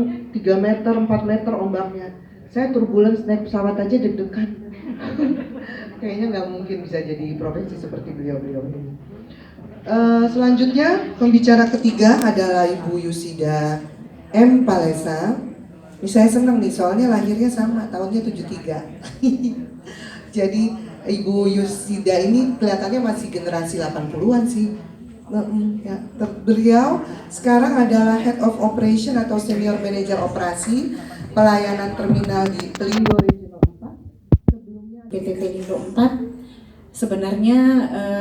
kadang 3 meter, 4 meter ombaknya. Saya turbulence naik pesawat aja deg-degan. Kayaknya nggak mungkin bisa jadi profesi seperti beliau-beliau ini. Selanjutnya pembicara ketiga adalah Ibu Yusida M. Palesa. Ini saya senang nih soalnya lahirnya sama tahunnya 73. Jadi Ibu Yusida ini kelihatannya masih generasi 80-an sih. Ya. Beliau sekarang adalah Head of Operation atau Senior Manager Operasi Pelayanan Terminal di Pelindo Regional 4. Sebelumnya PT Pelindo 4. Sebenarnya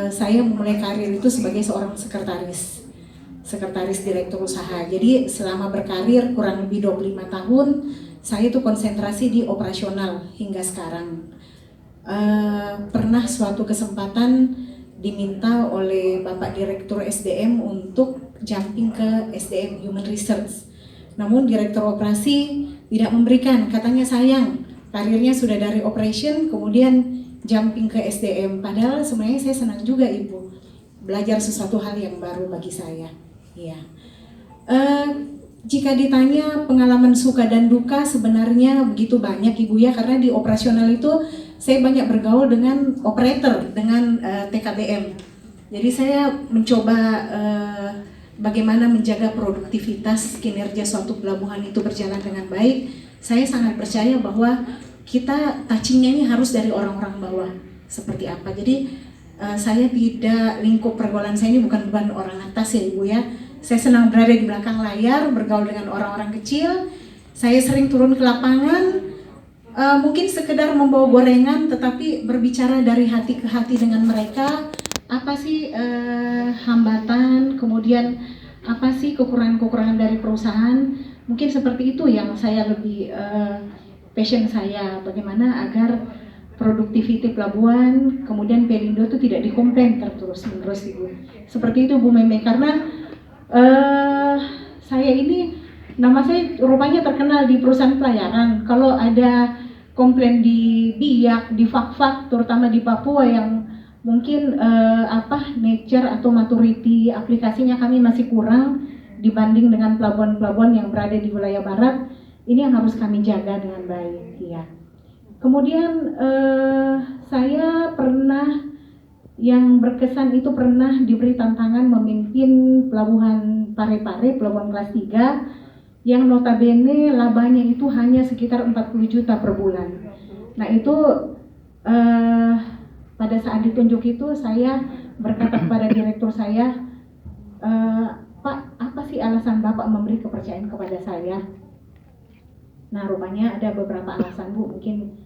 saya memulai karir itu sebagai seorang sekretaris direktur usaha. Jadi selama berkarir kurang lebih 25 tahun, saya itu konsentrasi di operasional hingga sekarang. Pernah suatu kesempatan diminta oleh Bapak Direktur SDM untuk jumping ke SDM Human Research. Namun Direktur Operasi tidak memberikan, katanya sayang, karirnya sudah dari operation kemudian jumping ke SDM. Padahal sebenarnya saya senang juga Ibu, belajar sesuatu hal yang baru bagi saya. Ya. Jika ditanya pengalaman suka dan duka sebenarnya begitu banyak Ibu ya, karena di operasional itu saya banyak bergaul dengan operator, dengan TKBM. Jadi saya mencoba bagaimana menjaga produktivitas kinerja suatu pelabuhan itu berjalan dengan baik. Saya sangat percaya bahwa kita touchingnya ini harus dari orang-orang bawah seperti apa. Jadi saya tidak, lingkup pergaulan saya ini bukan orang atas ya Ibu ya. Saya senang berada di belakang layar, bergaul dengan orang-orang kecil. Saya sering turun ke lapangan, mungkin sekedar membawa gorengan, tetapi berbicara dari hati ke hati dengan mereka. Apa sih hambatan, kemudian apa sih kekurangan-kekurangan dari perusahaan. Mungkin seperti itu yang saya lebih passion saya, bagaimana agar produktiviti pelabuhan, kemudian Pelindo itu tidak dikomplain terus-menerus Ibu. Seperti itu Bu Meme, karena saya ini, nama saya rupanya terkenal di perusahaan pelayaran. Kalau ada komplain di Biak, di Fak-Fak, terutama di Papua yang mungkin nature atau maturity aplikasinya kami masih kurang dibanding dengan pelabuhan-pelabuhan yang berada di wilayah barat, ini yang harus kami jaga dengan baik ya. Kemudian saya pernah, yang berkesan itu pernah diberi tantangan memimpin pelabuhan Parepare, pelabuhan kelas 3 yang notabene labanya itu hanya sekitar 40 juta per bulan. Nah itu pada saat ditunjuk itu saya berkata kepada direktur saya, Pak, apa sih alasan Bapak memberi kepercayaan kepada saya? Nah rupanya ada beberapa alasan Bu, mungkin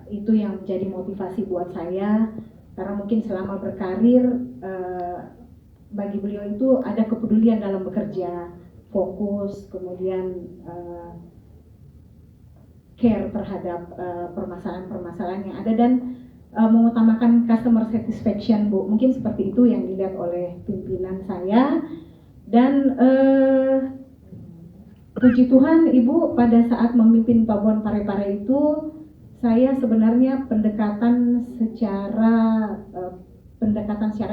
itu yang menjadi motivasi buat saya. Karena mungkin selama berkarir bagi beliau itu ada kepedulian dalam bekerja, fokus, kemudian care terhadap permasalahan-permasalahan yang ada, dan mengutamakan customer satisfaction Bu. Mungkin seperti itu yang dilihat oleh pimpinan saya. Dan puji Tuhan Ibu, pada saat memimpin Pelabuhan Parepare itu saya sebenarnya pendekatan secara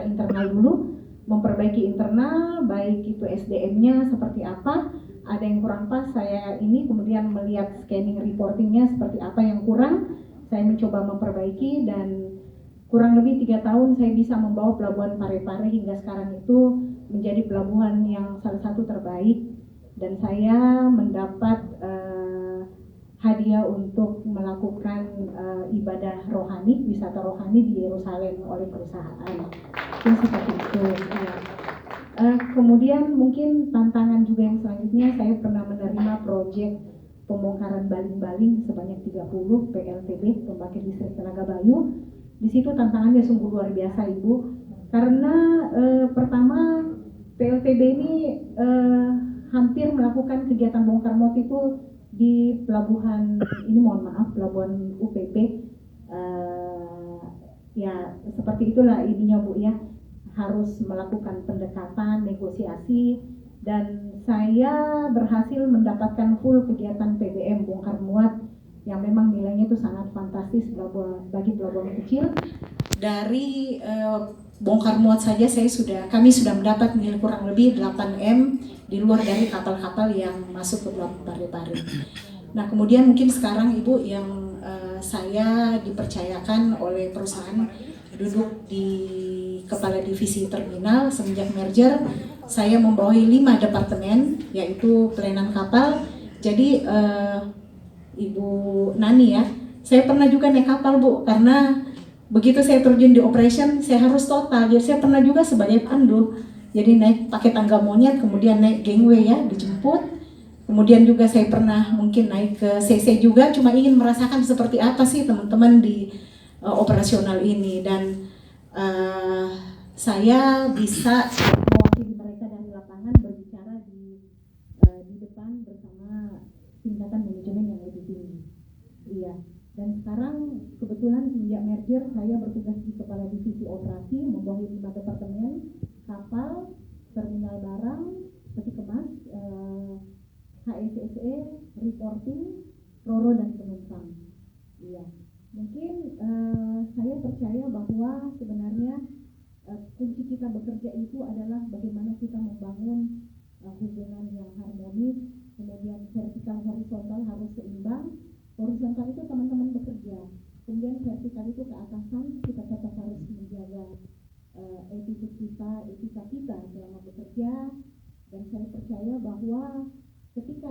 internal dulu, memperbaiki internal, baik itu SDM-nya seperti apa, ada yang kurang pas, saya ini kemudian melihat scanning reportingnya seperti apa yang kurang, saya mencoba memperbaiki, dan kurang lebih 3 tahun saya bisa membawa Pelabuhan Parepare hingga sekarang itu menjadi pelabuhan yang salah satu terbaik, dan saya mendapat hadiah untuk melakukan ibadah rohani, wisata rohani di Yerusalem oleh perusahaan. Itu seperti itu. Ya. Kemudian mungkin tantangan juga yang selanjutnya, saya pernah menerima proyek pembongkaran baling-baling sebanyak 30 PLTB, pembangkit listrik tenaga Bayu. Di situ tantangannya sungguh luar biasa Ibu, karena pertama PLTB ini hampir melakukan kegiatan bongkar muat itu di pelabuhan ini, mohon maaf, pelabuhan UPP. Ya seperti itulah ininya Bu ya, harus melakukan pendekatan, negosiasi, dan saya berhasil mendapatkan full kegiatan PBM bongkar muat yang memang nilainya itu sangat fantastis bagi pelabuhan kecil. Dari bongkar muat saja kami sudah mendapat nilai kurang lebih 8M di luar dari kapal-kapal yang masuk ke Pelabuhan Parepare. Nah, kemudian mungkin sekarang Ibu yang saya dipercayakan oleh perusahaan duduk di kepala divisi terminal semenjak merger. Saya membawahi 5 departemen, yaitu pelayanan kapal. Jadi Ibu Nani ya, saya pernah juga naik kapal Bu, karena begitu saya terjun di operation, saya harus total. Jadi saya pernah juga sebagai pandu, jadi naik pakai tangga monyet, kemudian naik gangway ya, dijemput. Kemudian juga saya pernah mungkin naik ke CC juga, cuma ingin merasakan seperti apa sih teman-teman di operasional ini. Dan saya bisa mewakili mereka dari lapangan berbicara di depan bersama tingkatan manajemen yang lebih tinggi. Iya. Dan sekarang kebetulan sejak merger saya bertugas di kepala divisi operasi, membawahi 5 departemen, kapal, terminal barang, peti kemas, HSSE, reporting, roro dan penumpang. Iya. Mungkin saya percaya bahwa sebenarnya kunci kita bekerja itu adalah bagaimana kita membangun hubungan yang harmonis, kemudian vertikal horizontal harus seimbang. Horizontal itu teman-teman bekerja, kemudian vertikal itu ke atasan, kita tetap harus menjaga attitude kita, etika kita selama bekerja. Dan saya percaya bahwa ketika